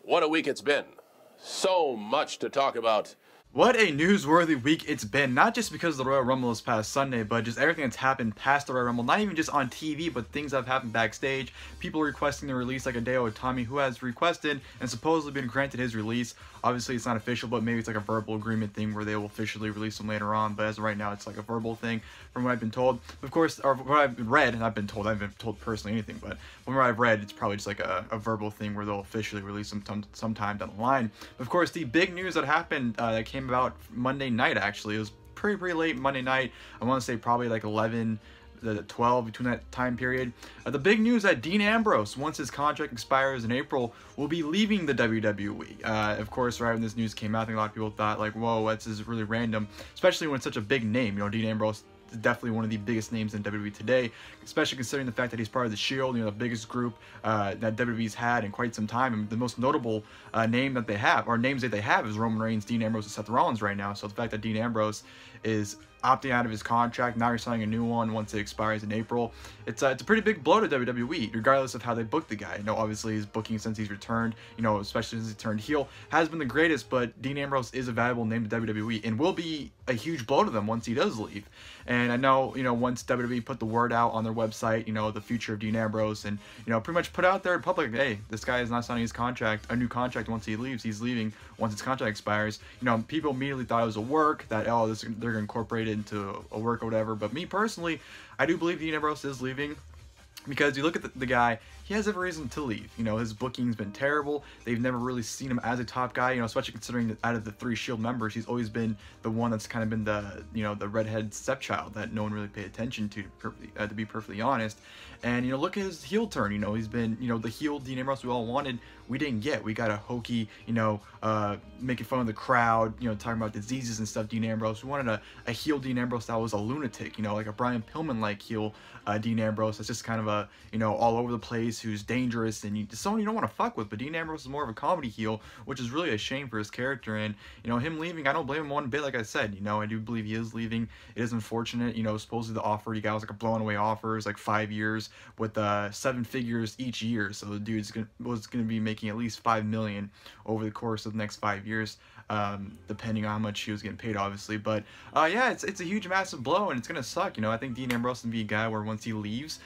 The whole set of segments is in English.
What a week it's been. So much to talk about. What a newsworthy week it's been, not just because of the Royal Rumble this past Sunday, but just everything that's happened past the Royal Rumble, not even just on TV, but things that have happened backstage, people requesting the release like Hideo Itami, who has requested and supposedly been granted his release. Obviously, it's not official, but maybe it's like a verbal agreement thing where they will officially release him later on, but as of right now, it's like a verbal thing from what I've been told. Of course, or what I've read, and I've been told, I haven't been told personally anything, but from what I've read, it's probably just like a verbal thing where they'll officially release him sometime down the line. Of course, the big news that happened, that came about Monday night, actually, it was pretty late Monday night. I want to say probably like 11 to 12, between that time period. The big news that Dean Ambrose, once his contract expires in April, will be leaving the WWE. Of course, right when this news came out, I think a lot of people thought like, whoa, that's just really random, especially when it's such a big name. You know, Dean Ambrose is definitely one of the biggest names in WWE today, especially considering the fact that he's part of the Shield, you know, the biggest group that WWE's had in quite some time. And the most notable name that they have, or names that they have, is Roman Reigns, Dean Ambrose, and Seth Rollins right now. So the fact that Dean Ambrose is opting out of his contract, now he's signing a new one once it expires in April, it's a pretty big blow to WWE, regardless of how they book the guy. You know, obviously his booking since he's returned, you know, especially since he turned heel, has been the greatest, but Dean Ambrose is a valuable name to WWE and will be a huge blow to them once he does leave. And I know, you know, once WWE put the word out on their website, you know, the future of Dean Ambrose, and, you know, pretty much put out there in public, hey, this guy is not signing his contract, a new contract once he leaves, he's leaving once his contract expires. You know, people immediately thought it was a work, that, oh, they're going to incorporate it into a work or whatever. But me personally, I do believe Dean Ambrose is leaving, because you look at the guy, he has every reason to leave. You know, his booking's been terrible. They've never really seen him as a top guy, you know, especially considering that out of the 3 Shield members, he's always been the one that's kind of been the, you know, the redhead stepchild that no one really paid attention to be perfectly honest. And, you know, look at his heel turn. You know, he's been, you know, the heel Dean Ambrose we all wanted, we didn't get. We got a hokey, you know, making fun of the crowd, you know, talking about diseases and stuff Dean Ambrose. We wanted a heel Dean Ambrose that was a lunatic, you know, like a Brian Pillman-like heel Dean Ambrose that's just kind of a, you know, all over the place, who's dangerous and someone you don't want to fuck with. But Dean Ambrose is more of a comedy heel, which is really a shame for his character. And, you know, him leaving, I don't blame him one bit. Like I said, you know, I do believe he is leaving. It is unfortunate. You know, supposedly the offer he got was like a blown away offer. It's like 5 years with 7 figures each year. So the dude's was gonna be making at least $5 million over the course of the next 5 years, depending on how much he was getting paid, obviously. But yeah, it's a huge, massive blow, and it's gonna suck. You know, I think Dean Ambrose can be a guy where once he leaves,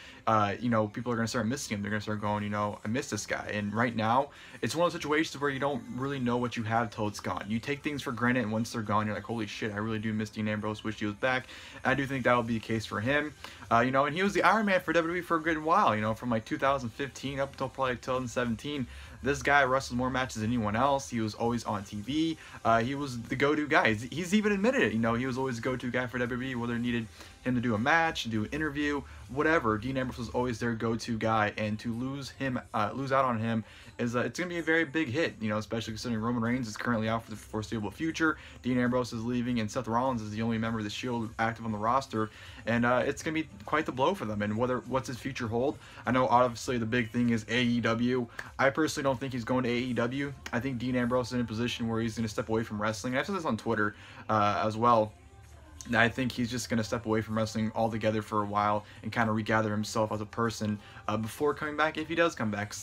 you know, people are gonna start missing him. They're gonna start going, you know, I miss this guy. And right now, it's one of those situations where you don't really know what you have till it's gone. You take things for granted, and once they're gone, you're like, holy shit, I really do miss Dean Ambrose. Wish he was back. And I do think that will be the case for him. You know, and he was the Iron Man for WWE for a good while. You know, from like 2015 up until probably 2017. This guy wrestled more matches than anyone else. He was always on TV. He was the go-to guy. He's even admitted it. You know, he was always the go-to guy for WWE, whether it needed him to do a match, do an interview, whatever. Dean Ambrose was always their go-to guy, and to lose out on him is it's gonna be a very big hit. You know, especially considering Roman Reigns is currently out for the foreseeable future. Dean Ambrose is leaving, and Seth Rollins is the only member of the Shield active on the roster, and it's gonna be quite the blow for them. And what's his future hold? I know obviously the big thing is AEW. I personally don't think he's going to AEW. I think Dean Ambrose is in a position where he's gonna step away from wrestling. And I've said this on Twitter as well. I think he's just going to step away from wrestling altogether for a while and kind of regather himself as a person before coming back, if he does come back.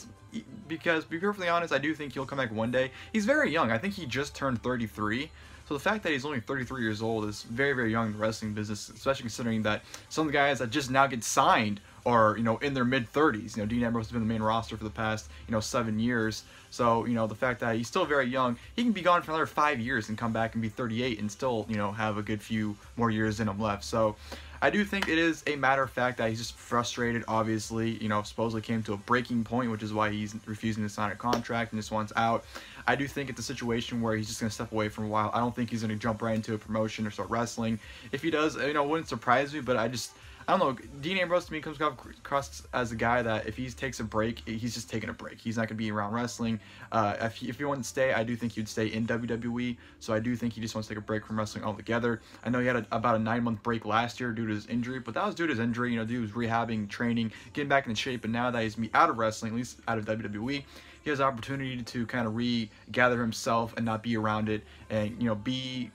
Because, to be perfectly honest, I do think he'll come back one day. He's very young. I think he just turned 33. So the fact that he's only 33 years old is very, very young in the wrestling business, especially considering that some of the guys that just now get signed are, you know, in their mid-30s. You know, Dean Ambrose has been the main roster for the past, you know, 7 years. So, you know, the fact that he's still very young, he can be gone for another 5 years and come back and be 38 and still, you know, have a good few more years in him left. So I do think it is a matter of fact that he's just frustrated, obviously. You know, supposedly came to a breaking point, which is why he's refusing to sign a contract and just wants out. I do think it's a situation where he's just going to step away for a while. I don't think he's going to jump right into a promotion or start wrestling. If he does, you know, it wouldn't surprise me, but I don't know. Dean Ambrose to me comes across as a guy that if he takes a break, he's just taking a break. He's not going to be around wrestling. If he wanted to stay, I do think he'd stay in WWE. So I do think he just wants to take a break from wrestling altogether. I know he had about a 9-month break last year due to his injury, but that was due to his injury. You know, dude was rehabbing, training, getting back in shape. And now that he's out of wrestling, at least out of WWE, he has the opportunity to kind of regather himself and not be around it, and, you know, be,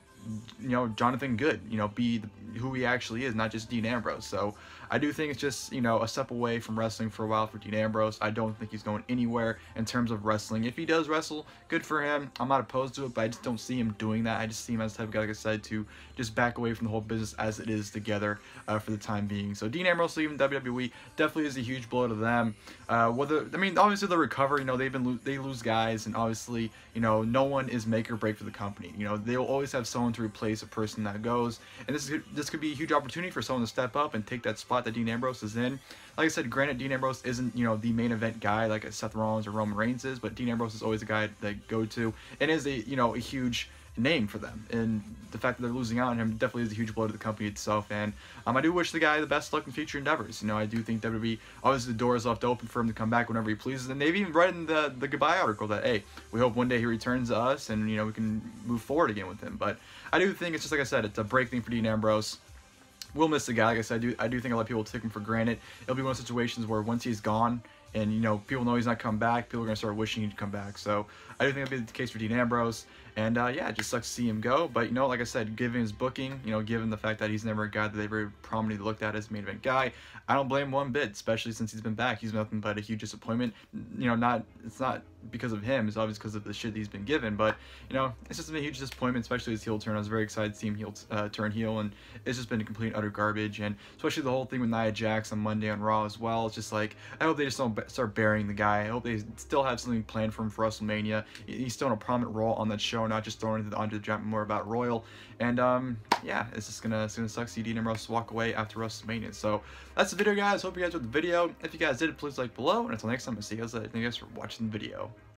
you know, Jonathan Good, you know, be who he actually is, not just Dean Ambrose. So I do think it's just, you know, a step away from wrestling for a while for Dean Ambrose. I don't think he's going anywhere in terms of wrestling. If he does wrestle, good for him. I'm not opposed to it, but I just don't see him doing that. I just see him as the type of guy, like I said, to just back away from the whole business as it is together for the time being. So Dean Ambrose leaving WWE definitely is a huge blow to them. Obviously they'll recover. You know, they lose guys, and obviously, you know, no one is make or break for the company. You know, they'll always have someone to replace a person that goes, and this could be a huge opportunity for someone to step up and take that spot that Dean Ambrose is in. Like I said, granted, Dean Ambrose isn't, you know, the main event guy like Seth Rollins or Roman Reigns is, but Dean Ambrose is always a guy they go to, and is a, you know, a huge name for them, and the fact that they're losing out on him definitely is a huge blow to the company itself. And I do wish the guy the best luck in future endeavors. You know, I do think WWE, obviously the door is left open for him to come back whenever he pleases, and they've even read in the goodbye article that, hey, we hope one day he returns to us and, you know, we can move forward again with him. But I do think it's just, like I said, it's a break thing for Dean Ambrose. We'll miss the guy. Like I said, I do think a lot of people take him for granted. It'll be one of those situations where once he's gone, and, you know, people know he's not coming back, people are going to start wishing he'd come back. So I do think that'll be the case for Dean Ambrose. And, yeah, it just sucks to see him go. But, you know, like I said, given his booking, you know, given the fact that he's never a guy that they very prominently looked at as a main event guy, I don't blame him one bit, especially since he's been back. He's nothing but a huge disappointment. You know, it's not because of him. It's obviously because of the shit he's been given. But, you know, it's just been a huge disappointment, especially his heel turn. I was very excited to see him turn heel, and it's just been a complete utter garbage. And especially the whole thing with Nia Jax on Monday on Raw as well. It's just like, I hope they just don't start burying the guy. I hope they still have something planned for him for WrestleMania. He's still in a prominent role on that show, not just throwing it onto the giant more about Royal. And yeah, it's just gonna suck to see Dean Ambrose walk away after WrestleMania. So that's the video, guys. Hope you guys enjoyed the video. If you guys did, please like below, and until next time, I'll see you guys later. Thank you guys for watching the video.